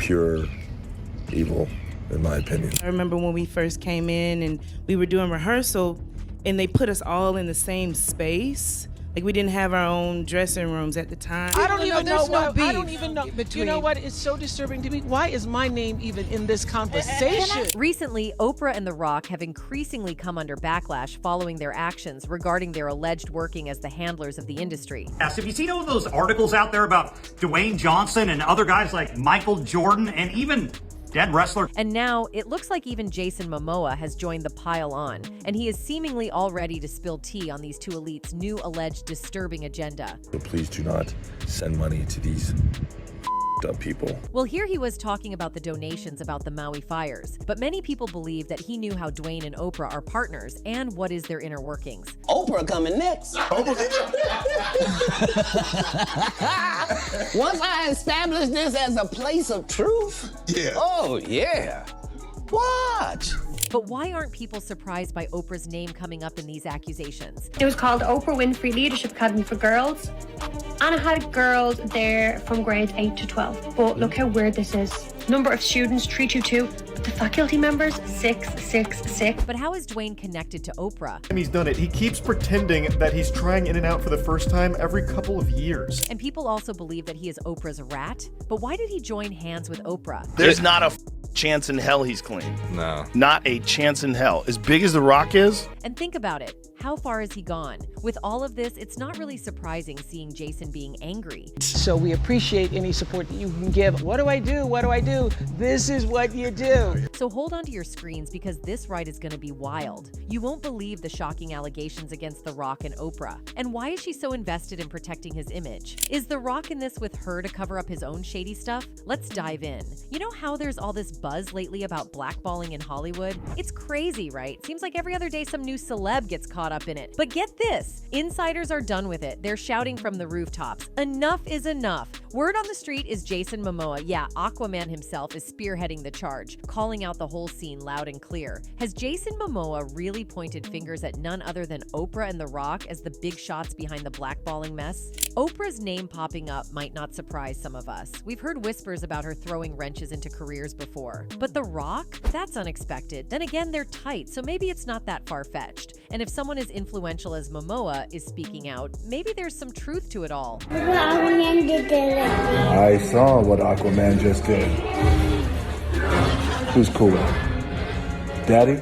pure evil, in my opinion. I remember when we first came in and we were doing rehearsal and they put us all in the same space. Like, we didn't have our own dressing rooms at the time. I don't even know why. I don't beef even know. between- You know what? It's so disturbing to me. Why is my name even in this conversation? Recently, Oprah and The Rock have increasingly come under backlash following their actions regarding their alleged working as the handlers of the industry. Yes, have you seen all of those articles out there about Dwayne Johnson and other guys like Michael Jordan and even dead wrestler? And now, it looks like even Jason Momoa has joined the pile on, and he is seemingly all ready to spill tea on these two elites' new alleged disturbing agenda. So please do not send money to these up people. Well, here he was talking about the donations about the Maui fires, but many people believe that he knew how Dwayne and Oprah are partners and what is their inner workings. Oprah coming next. Once I establish this as a place of truth, oh yeah, watch. But why aren't people surprised by Oprah's name coming up in these accusations? It was called Oprah Winfrey Leadership Academy for Girls, and it had girls there from grades 8 to 12. But look how weird this is. Number of students, 322. The faculty members, 666. But how is Dwayne connected to Oprah? He's done it. He keeps pretending that he's trying in and out for the first time every couple of years. And people also believe that he is Oprah's rat. But why did he join hands with Oprah? There's not a chance in hell he's clean. No. Not a chance in hell. As big as The Rock is. And think about it. How far has he gone? With all of this, it's not really surprising seeing Jason being angry. So we appreciate any support that you can give. What do I do? What do I do? This is what you do. So hold on to your screens because this ride is going to be wild. You won't believe the shocking allegations against The Rock and Oprah. And why is she so invested in protecting his image? Is The Rock in this with her to cover up his own shady stuff? Let's dive in. You know how there's all this buzz lately about blackballing in Hollywood? It's crazy, right? Seems like every other day some new celeb gets caught up in it. But get this, insiders are done with it. They're shouting from the rooftops, enough is enough. Word on the street is Jason Momoa, yeah, Aquaman himself, is spearheading the charge, calling out the whole scene loud and clear. Has Jason Momoa really pointed fingers at none other than Oprah and The Rock as the big shots behind the blackballing mess? Oprah's name popping up might not surprise some of us. We've heard whispers about her throwing wrenches into careers before. But The Rock? That's unexpected. Then again, they're tight, so maybe it's not that far-fetched. And if someone as influential as Momoa is speaking out, maybe there's some truth to it all. I saw what Aquaman just did. Who's cooler? Daddy?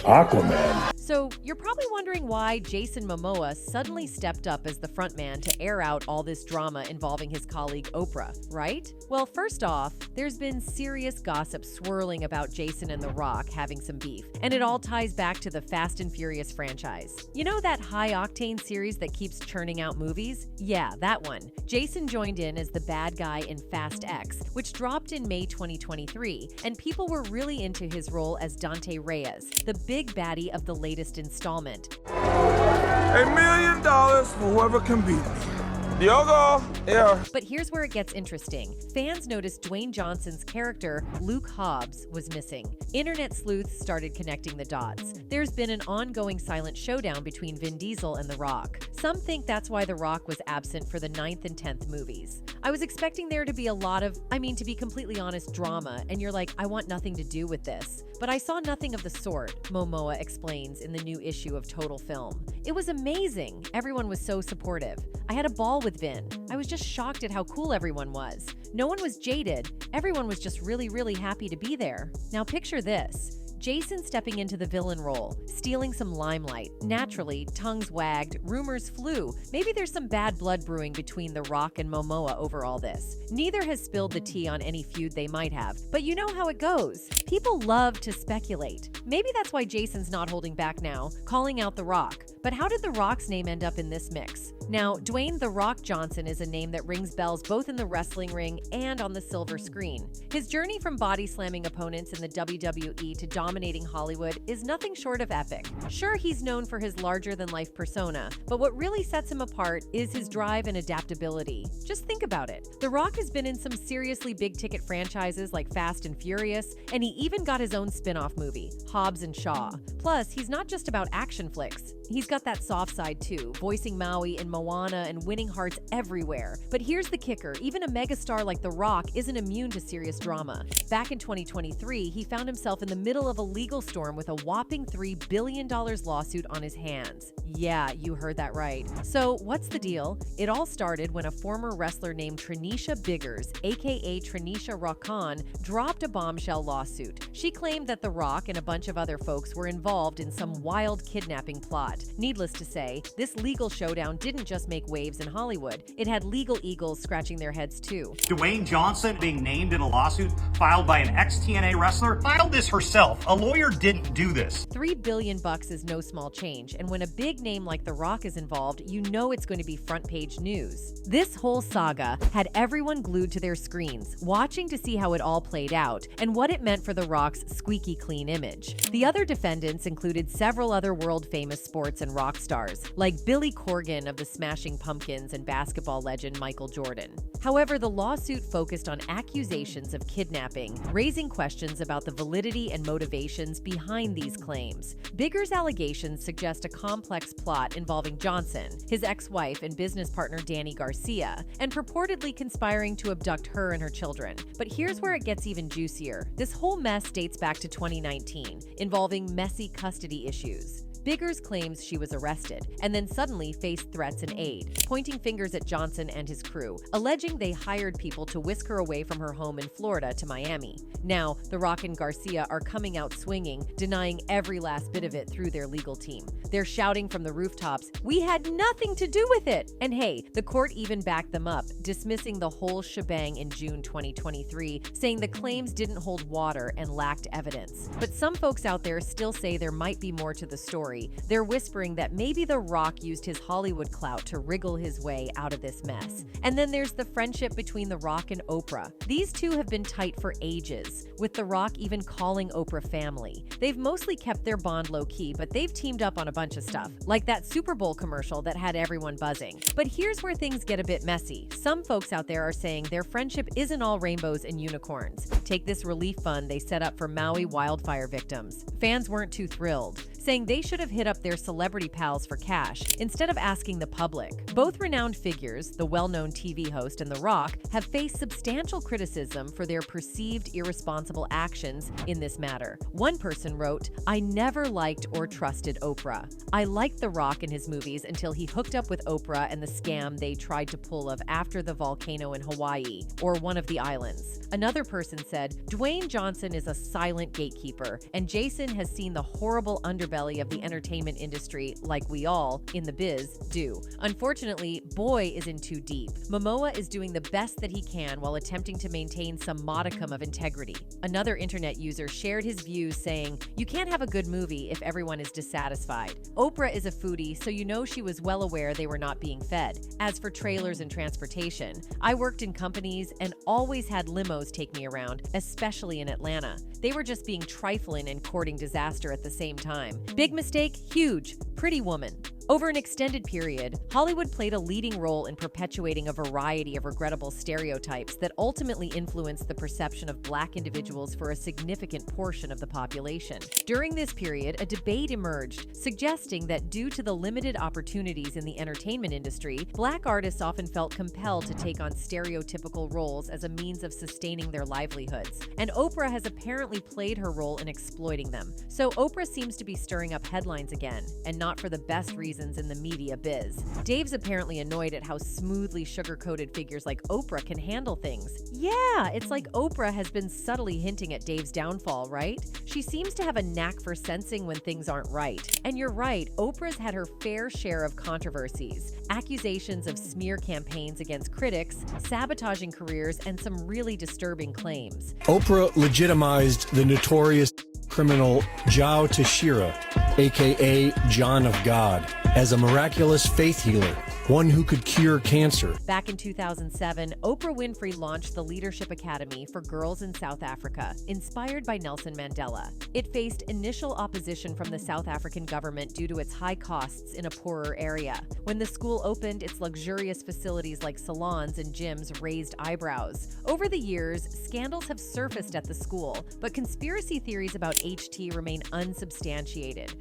Aquaman. So you're probably wondering why Jason Momoa suddenly stepped up as the frontman to air out all this drama involving his colleague Oprah, right? Well, first off, there's been serious gossip swirling about Jason and The Rock having some beef, and it all ties back to the Fast and Furious franchise. You know that high-octane series that keeps churning out movies? Yeah, that one. Jason joined in as the bad guy in Fast X, which dropped in May 2023, and people were really into his role as Dante Reyes, the big baddie of the latest installment. $1 million for whoever can beat me. Diogo, yeah. But here's where it gets interesting. Fans noticed Dwayne Johnson's character, Luke Hobbs, was missing. Internet sleuths started connecting the dots. There's been an ongoing silent showdown between Vin Diesel and The Rock. Some think that's why The Rock was absent for the 9th and 10th movies. I was expecting there to be a lot of, to be completely honest, drama, and you're like, I want nothing to do with this. But I saw nothing of the sort, Momoa explains in the new issue of Total Film. It was amazing. Everyone was so supportive. I had a ball with Vin. I was just shocked at how cool everyone was. No one was jaded. Everyone was just really, really happy to be there. Now picture this. Jason stepping into the villain role, stealing some limelight. Naturally, tongues wagged, rumors flew. Maybe there's some bad blood brewing between The Rock and Momoa over all this. Neither has spilled the tea on any feud they might have, but you know how it goes. People love to speculate. Maybe that's why Jason's not holding back now, calling out The Rock. But how did The Rock's name end up in this mix? Now, Dwayne "The Rock" Johnson is a name that rings bells both in the wrestling ring and on the silver screen. His journey from body slamming opponents in the WWE to dominating Hollywood is nothing short of epic. Sure, he's known for his larger-than-life persona, but what really sets him apart is his drive and adaptability. Just think about it. The Rock has been in some seriously big-ticket franchises like Fast and Furious, and he even got his own spin-off movie, Hobbs and Shaw. Plus, he's not just about action flicks. He's got that soft side too, voicing Maui in Moana and winning hearts everywhere. But here's the kicker, even a megastar like The Rock isn't immune to serious drama. Back in 2023, he found himself in the middle of a legal storm with a whopping $3 billion lawsuit on his hands. Yeah, you heard that right. So what's the deal? It all started when a former wrestler named Tranisha Biggers, aka Tranisha Rockan, dropped a bombshell lawsuit. She claimed that The Rock and a bunch of other folks were involved in some wild kidnapping plot. Needless to say, this legal showdown didn't just make waves in Hollywood. It had legal eagles scratching their heads too. Dwayne Johnson being named in a lawsuit filed by an ex-TNA wrestler filed this herself. A lawyer didn't do this. $3 billion is no small change, and when a big name like The Rock is involved, you know it's going to be front page news. This whole saga had everyone glued to their screens, watching to see how it all played out and what it meant for The Rock's squeaky clean image. The other defendants included several other world-famous sports and rock stars, like Billy Corgan of the Smashing Pumpkins and basketball legend Michael Jordan. However, the lawsuit focused on accusations of kidnapping, raising questions about the validity and motivations behind these claims. Biggers' allegations suggest a complex plot involving Johnson, his ex-wife and business partner Dany Garcia, and purportedly conspiring to abduct her and her children. But here's where it gets even juicier. This whole mess dates back to 2019, involving messy custody issues. Biggers claims she was arrested and then suddenly faced threats and aid, pointing fingers at Johnson and his crew, alleging they hired people to whisk her away from her home in Florida to Miami. Now, The Rock and Garcia are coming out swinging, denying every last bit of it through their legal team. They're shouting from the rooftops, "We had nothing to do with it!" And hey, the court even backed them up, dismissing the whole shebang in June 2023, saying the claims didn't hold water and lacked evidence. But some folks out there still say there might be more to the story. They're whispering that maybe The Rock used his Hollywood clout to wriggle his way out of this mess. And then there's the friendship between The Rock and Oprah. These two have been tight for ages, with The Rock even calling Oprah family. They've mostly kept their bond low-key, but they've teamed up on a bunch of stuff, like that Super Bowl commercial that had everyone buzzing. But here's where things get a bit messy. Some folks out there are saying their friendship isn't all rainbows and unicorns. Take this relief fund they set up for Maui wildfire victims. Fans weren't too thrilled, saying they should have hit up their celebrity pals for cash instead of asking the public. Both renowned figures, the well-known TV host and The Rock, have faced substantial criticism for their perceived irresponsible actions in this matter. One person wrote, "I never liked or trusted Oprah. I liked The Rock in his movies until he hooked up with Oprah and the scam they tried to pull of after the volcano in Hawaii, or one of the islands." Another person said, "Dwayne Johnson is a silent gatekeeper, and Jason has seen the horrible underbelly of the entertainment industry like we all, in the biz, do. Unfortunately, boy is in too deep. Momoa is doing the best that he can while attempting to maintain some modicum of integrity." Another internet user shared his views saying, "You can't have a good movie if everyone is dissatisfied. Oprah is a foodie, so you know she was well aware they were not being fed. As for trailers and transportation, I worked in companies and always had limos take me around, especially in Atlanta. They were just being trifling and courting disaster at the same time. Big mistake? Huge. Pretty Woman." Over an extended period, Hollywood played a leading role in perpetuating a variety of regrettable stereotypes that ultimately influenced the perception of Black individuals for a significant portion of the population. During this period, a debate emerged, suggesting that due to the limited opportunities in the entertainment industry, Black artists often felt compelled to take on stereotypical roles as a means of sustaining their livelihoods. And Oprah has apparently played her role in exploiting them. So Oprah seems to be stirring up headlines again, and not for the best reasons in the media biz. Dave's apparently annoyed at how smoothly sugar-coated figures like Oprah can handle things. Yeah, it's like Oprah has been subtly hinting at Dave's downfall, right? She seems to have a knack for sensing when things aren't right. And you're right, Oprah's had her fair share of controversies, accusations of smear campaigns against critics, sabotaging careers, and some really disturbing claims. Oprah legitimized the notorious criminal Joe Teixeira, aka John of God, as a miraculous faith healer, one who could cure cancer. Back in 2007, Oprah Winfrey launched the Leadership Academy for Girls in South Africa, inspired by Nelson Mandela. It faced initial opposition from the South African government due to its high costs in a poorer area. When the school opened, its luxurious facilities like salons and gyms raised eyebrows. Over the years, scandals have surfaced at the school, but conspiracy theories about HT remain unsubstantiated.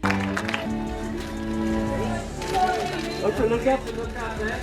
Oprah, look up, man.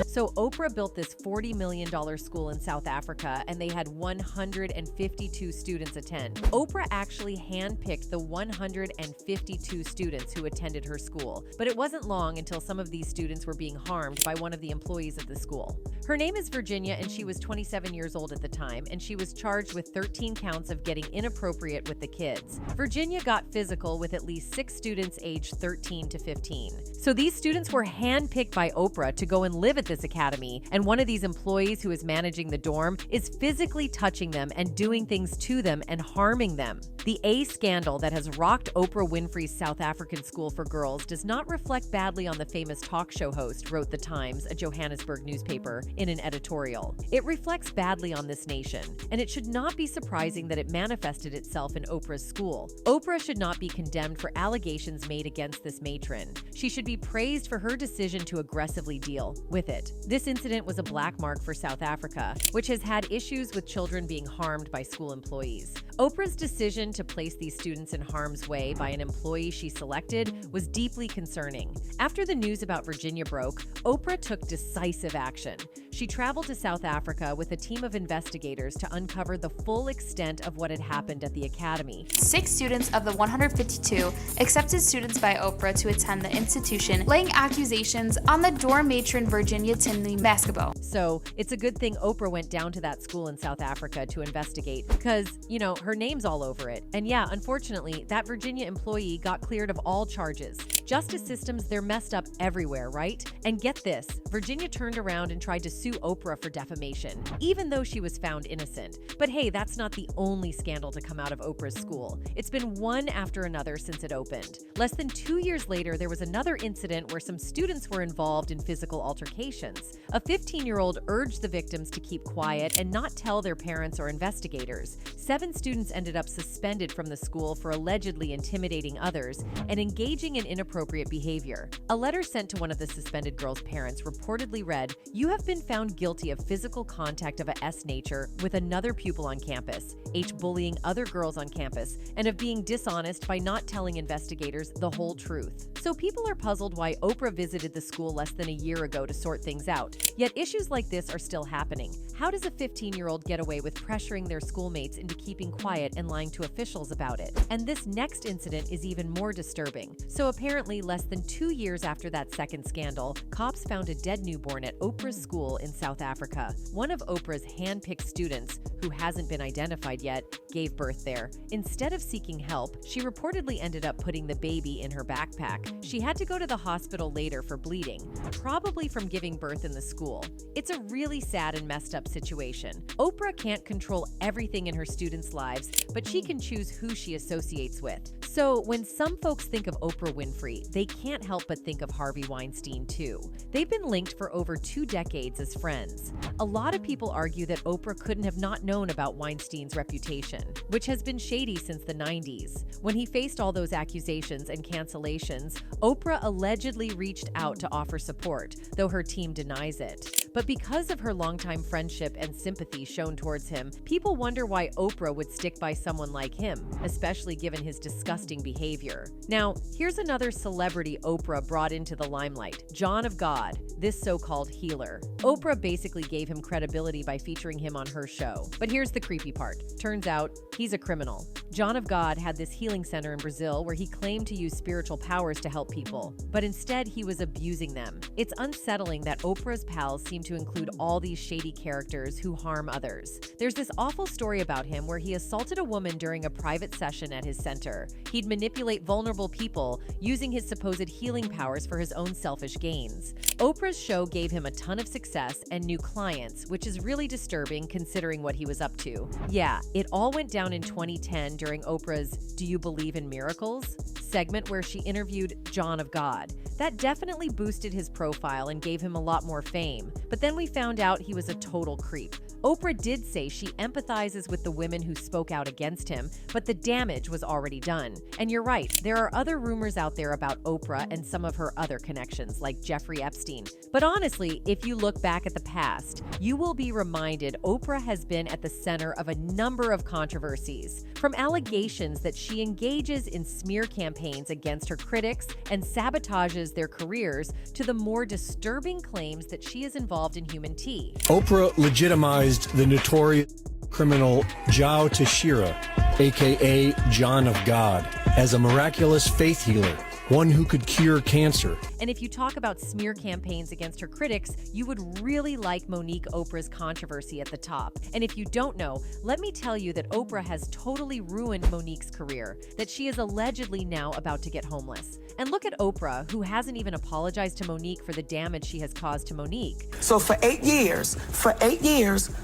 So Oprah built this $40 million school in South Africa, and they had 152 students attend. Oprah actually handpicked the 152 students who attended her school, but it wasn't long until some of these students were being harmed by one of the employees of the school. Her name is Virginia, and she was 27 years old at the time, and she was charged with 13 counts of getting inappropriate with the kids. Virginia got physical with at least 6 students aged 13 to 15. So these students were handpicked by Oprah to go and live at this academy, and one of these employees who is managing the dorm is physically touching them and doing things to them and harming them. The A scandal that has rocked Oprah Winfrey's South African school for girls does not reflect badly on the famous talk show host, wrote The Times, a Johannesburg newspaper, in an editorial. It reflects badly on this nation, and it should not be surprising that it manifested itself in Oprah's school. Oprah should not be condemned for allegations made against this matron. She should be praised for her decision to aggressively deal with it. This incident was a black mark for South Africa, which has had issues with children being harmed by school employees. Oprah's decision to place these students in harm's way by an employee she selected was deeply concerning. After the news about Virginia broke, Oprah took decisive action. She traveled to South Africa with a team of investigators to uncover the full extent of what had happened at the academy. 6 students of the 152 accepted students by Oprah to attend the institution, laying accusations on the dorm matron Virginia Tinley Basketball. So it's a good thing Oprah went down to that school in South Africa to investigate because, you know, her name's all over it. And yeah, unfortunately, that Virginia employee got cleared of all charges. Justice systems, they're messed up everywhere, right? And get this, Virginia turned around and tried to sue Oprah for defamation, even though she was found innocent. But hey, that's not the only scandal to come out of Oprah's school. It's been one after another since it opened. Less than 2 years later, there was another incident where some students were involved in physical altercations. A 15-year-old urged the victims to keep quiet and not tell their parents or investigators. 7 students ended up suspended from the school for allegedly intimidating others and engaging in inappropriate behavior. A letter sent to one of the suspended girls' parents reportedly read, "You have been found guilty of physical contact of a S nature with another pupil on campus, H bullying other girls on campus, and of being dishonest by not telling investigators the whole truth." So people are puzzled why Oprah visited the school less than a year ago to sort things out. Yet issues like this are still happening. How does a 15-year-old get away with pressuring their schoolmates into keeping quiet and lying to officials about it? And this next incident is even more disturbing. So apparently, less than 2 years after that second scandal, cops found a dead newborn at Oprah's school in South Africa. One of Oprah's hand-picked students, who hasn't been identified yet, gave birth there. Instead of seeking help, she reportedly ended up putting the baby in her backpack. She had to go to the hospital later for bleeding, probably from giving birth in the school. It's a really sad and messed up situation. Oprah can't control everything in her students' lives, but she can choose who she associates with. So when some folks think of Oprah Winfrey, they can't help but think of Harvey Weinstein too. They've been linked for over 2 decades as friends. A lot of people argue that Oprah couldn't have not known about Weinstein's reputation, which has been shady since the 90s. When he faced all those accusations and cancellations, Oprah allegedly reached out to offer support, though her team denies it. But because of her longtime friendship and sympathy shown towards him, people wonder why Oprah would stick by someone like him, especially given his disgusting behavior. Now, here's another celebrity Oprah brought into the limelight, John of God, this so-called healer. Oprah basically gave him credibility by featuring him on her show. But here's the creepy part. Turns out, he's a criminal. John of God had this healing center in Brazil where he claimed to use spiritual powers to help people, but instead he was abusing them. It's unsettling that Oprah's pals seem to include all these shady characters who harm others. There's this awful story about him where he assaulted a woman during a private session at his center. He'd manipulate vulnerable people using his supposed healing powers for his own selfish gains. Oprah's show gave him a ton of success and new clients, which is really disturbing considering what he was up to. Yeah, it all went down in 2010 during Oprah's Do You Believe in Miracles segment where she interviewed John of God. That definitely boosted his profile and gave him a lot more fame. But then we found out he was a total creep. Oprah did say she empathizes with the women who spoke out against him, but the damage was already done. And you're right, there are other rumors out there about Oprah and some of her other connections, like Jeffrey Epstein. But honestly, if you look back at the past, you will be reminded Oprah has been at the center of a number of controversies. From allegations that she engages in smear campaigns against her critics and sabotages their careers, to the more disturbing claims that she is involved in human tea. Oprah legitimized the notorious criminal Joe Teixeira, aka John of God, as a miraculous faith healer, one who could cure cancer. And if you talk about smear campaigns against her critics, you would really like Monique Oprah's controversy at the top. And if you don't know, let me tell you that Oprah has totally ruined Monique's career, that she is allegedly now about to get homeless. And look at Oprah, who hasn't even apologized to Monique for the damage she has caused to Monique. So for 8 years,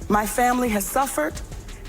my family has suffered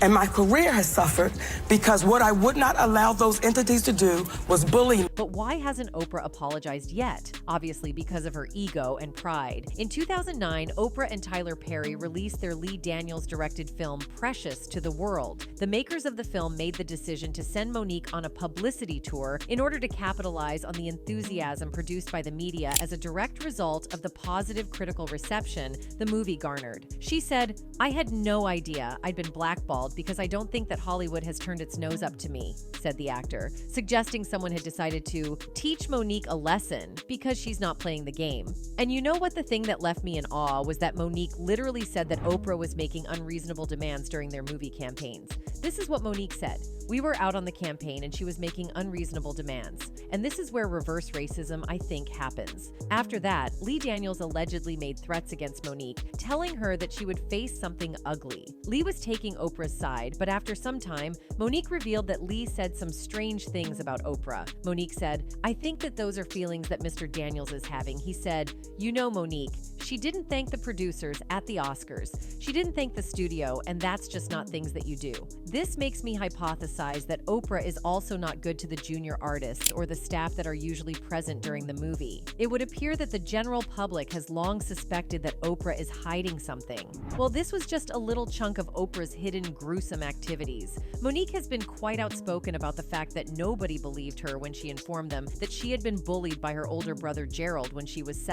and my career has suffered because what I would not allow those entities to do was bully me. But why hasn't Oprah apologized yet? Obviously because of her ego and pride. In 2009, Oprah and Tyler Perry released their Lee Daniels-directed film Precious to the world. The makers of the film made the decision to send Monique on a publicity tour in order to capitalize on the enthusiasm produced by the media as a direct result of the positive critical reception the movie garnered. She said, "I had no idea I'd been blackballed because I don't think that Hollywood has turned its nose up to me," said the actor, suggesting someone had decided to teach Monique a lesson because she's not playing the game. And you know what, the thing that left me in awe was that Monique literally said that Oprah was making unreasonable demands during their movie campaigns. This is what Monique said. "We were out on the campaign and she was making unreasonable demands. And this is where reverse racism, I think, happens." After that, Lee Daniels allegedly made threats against Monique, telling her that she would face something ugly. Lee was taking Oprah's side, but after some time, Monique revealed that Lee said some strange things about Oprah. Monique said, "I think that those are feelings that Mr. Daniels is having." He said, "You know, Monique, she didn't thank the producers at the Oscars. She didn't thank the studio, and that's just not things that you do." This makes me hypothesize that Oprah is also not good to the junior artists or the staff that are usually present during the movie. It would appear that the general public has long suspected that Oprah is hiding something. Well, this was just a little chunk of Oprah's hidden gruesome activities. Monique has been quite outspoken about the fact that nobody believed her when she informed them that she had been bullied by her older brother Gerald when she was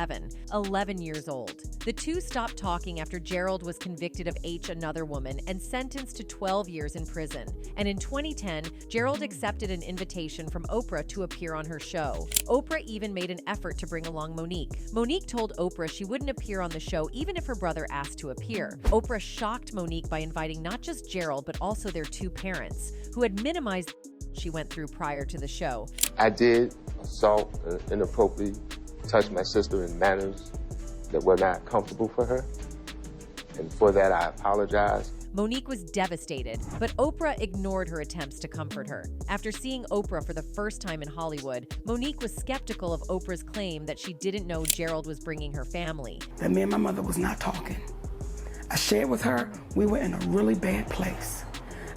11 years old. The two stopped talking after Gerald was convicted of another woman and sentenced to 12 years in prison. And in 2010, Gerald accepted an invitation from Oprah to appear on her show. Oprah even made an effort to bring along Monique. Monique told Oprah she wouldn't appear on the show even if her brother asked to appear. Oprah shocked Monique by inviting not just Gerald, but also their two parents, who had minimized she went through prior to the show. "I did assault and inappropriately touch my sister in manners that were not comfortable for her, and for that I apologize." Monique was devastated, but Oprah ignored her attempts to comfort her. After seeing Oprah for the first time in Hollywood, Monique was skeptical of Oprah's claim that she didn't know Gerald was bringing her family. That me and my mother was not talking. I shared with her, we were in a really bad place.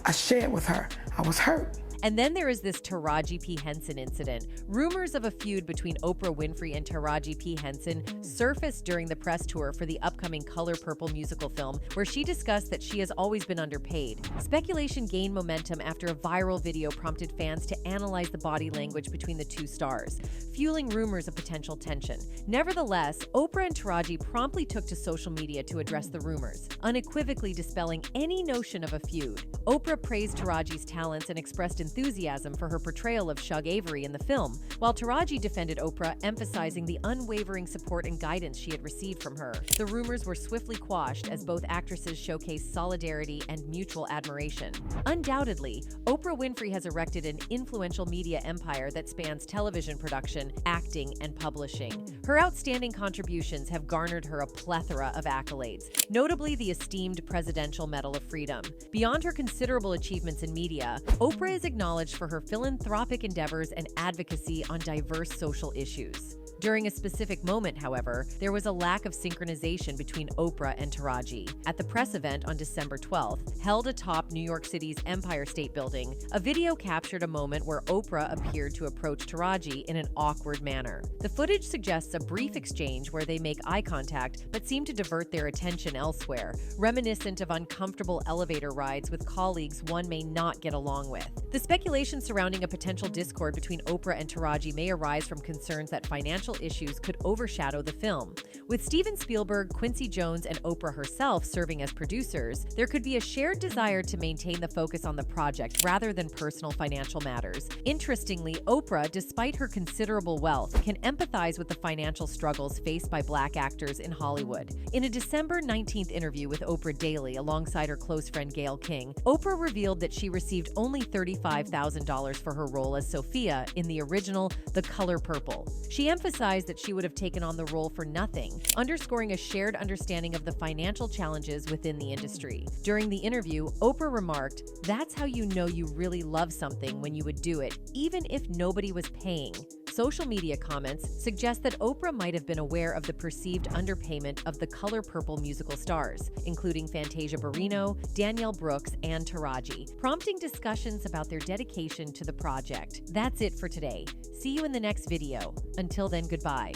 I shared with her, I was hurt. And then there is this Taraji P. Henson incident. Rumors of a feud between Oprah Winfrey and Taraji P. Henson surfaced during the press tour for the upcoming Color Purple musical film, where she discussed that she has always been underpaid. Speculation gained momentum after a viral video prompted fans to analyze the body language between the two stars, fueling rumors of potential tension. Nevertheless, Oprah and Taraji promptly took to social media to address the rumors, unequivocally dispelling any notion of a feud. Oprah praised Taraji's talents and expressed enthusiasm for her portrayal of Shug Avery in the film, while Taraji defended Oprah, emphasizing the unwavering support and guidance she had received from her. The rumors were swiftly quashed as both actresses showcased solidarity and mutual admiration. Undoubtedly, Oprah Winfrey has erected an influential media empire that spans television production, acting, and publishing. Her outstanding contributions have garnered her a plethora of accolades, notably the esteemed Presidential Medal of Freedom. Beyond her considerable achievements in media, Oprah is acknowledged for her philanthropic endeavors and advocacy on diverse social issues. During a specific moment, however, there was a lack of synchronization between Oprah and Taraji. At the press event on December 12th, held atop New York City's Empire State Building, a video captured a moment where Oprah appeared to approach Taraji in an awkward manner. The footage suggests a brief exchange where they make eye contact but seem to divert their attention elsewhere, reminiscent of uncomfortable elevator rides with colleagues one may not get along with. The speculation surrounding a potential discord between Oprah and Taraji may arise from concerns that financial issues could overshadow the film. With Steven Spielberg, Quincy Jones, and Oprah herself serving as producers, there could be a shared desire to maintain the focus on the project rather than personal financial matters. Interestingly, Oprah, despite her considerable wealth, can empathize with the financial struggles faced by Black actors in Hollywood. In a December 19th interview with Oprah Daily alongside her close friend Gayle King, Oprah revealed that she received only $35,000 for her role as Sophia in the original The Color Purple. She emphasized that she would have taken on the role for nothing, underscoring a shared understanding of the financial challenges within the industry. During the interview, Oprah remarked, "That's how you know you really love something when you would do it, even if nobody was paying." Social media comments suggest that Oprah might have been aware of the perceived underpayment of The Color Purple musical stars, including Fantasia Barrino, Danielle Brooks, and Taraji, prompting discussions about their dedication to the project. That's it for today. See you in the next video. Until then, goodbye.